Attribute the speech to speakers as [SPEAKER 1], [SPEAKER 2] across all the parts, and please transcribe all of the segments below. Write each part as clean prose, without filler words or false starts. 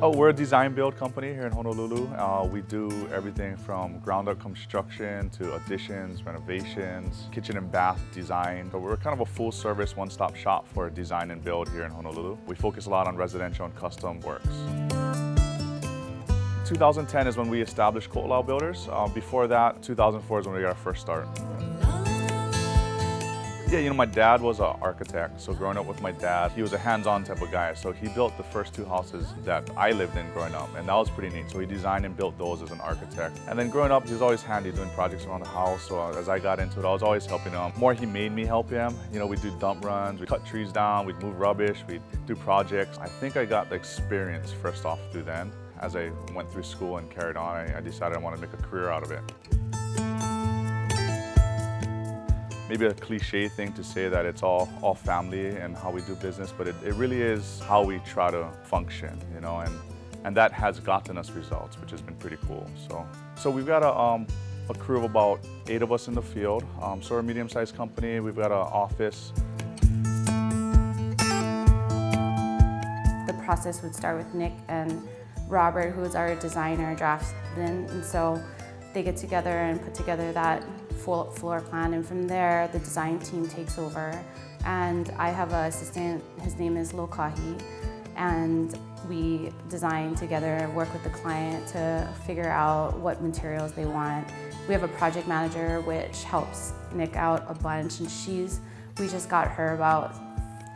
[SPEAKER 1] Oh, we're a design build company here in Honolulu. We do everything from ground up construction to additions, renovations, kitchen and bath design. So we're kind of a full service one-stop shop for design and build here in Honolulu. We focus a lot on residential and custom works. 2010 is when we established Koolau Builders. Before that, 2004 is when we got our first start. Yeah, my dad was an architect, so growing up with my dad, he was a hands-on type of guy. So he built the first 2 houses that I lived in growing up, and that was pretty neat. So he designed and built those as an architect. And then growing up, he was always handy doing projects around the house. So as I got into it, I was always helping him. More he made me help him. We'd do dump runs, we'd cut trees down, we'd move rubbish, we'd do projects. I think I got the experience first off through then. As I went through school and carried on, I decided I wanted to make a career out of it. Maybe a cliche thing to say that it's all family and how we do business, but it really is how we try to function, and that has gotten us results, which has been pretty cool. So we've got a crew of about 8 of us in the field. So we're a medium-sized company. We've got an office.
[SPEAKER 2] The process would start with Nick and Robert, who is our designer, draftsman, and so they get together and put together that full floor plan, and from there the design team takes over. And I have an assistant, his name is Lokahi, and we design together, work with the client to figure out what materials they want. We have a project manager which helps Nick out a bunch, and we just got her about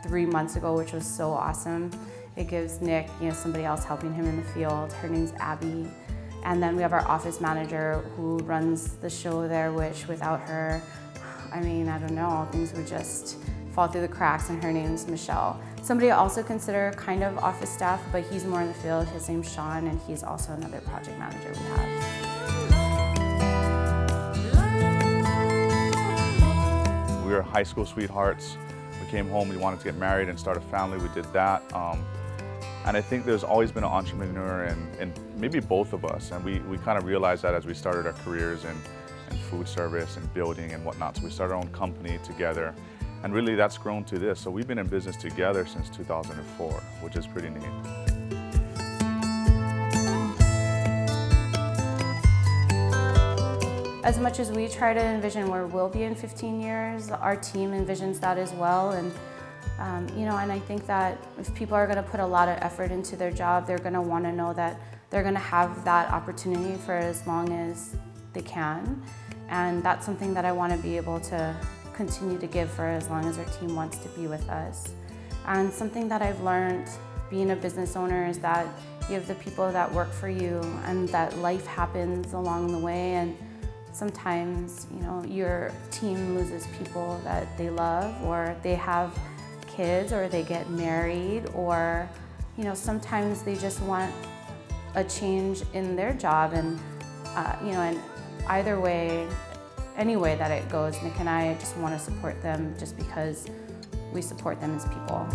[SPEAKER 2] 3 months ago, which was so awesome. It gives Nick, somebody else helping him in the field. Her name's Abby. And then we have our office manager who runs the show there, which without her, I don't know, things would just fall through the cracks, and her name's Michelle. Somebody I also consider kind of office staff, but he's more in the field. His name's Sean, and he's also another project manager we have.
[SPEAKER 1] We were high school sweethearts. We came home, we wanted to get married and start a family. We did that. And I think there's always been an entrepreneur in maybe both of us. And we kind of realized that as we started our careers in food service and building and whatnot. So we started our own company together. And really that's grown to this. So we've been in business together since 2004, which is pretty neat.
[SPEAKER 2] As much as we try to envision where we'll be in 15 years, our team envisions that as well. And and I think that if people are going to put a lot of effort into their job, they're going to want to know that they're going to have that opportunity for as long as they can. And that's something that I want to be able to continue to give for as long as our team wants to be with us. And something that I've learned being a business owner is that you have the people that work for you, and that life happens along the way. And sometimes, your team loses people that they love, or they have kids, or they get married, or sometimes they just want a change in their job. And and either way, any way that it goes, Nick and I just want to support them just because we support them as people.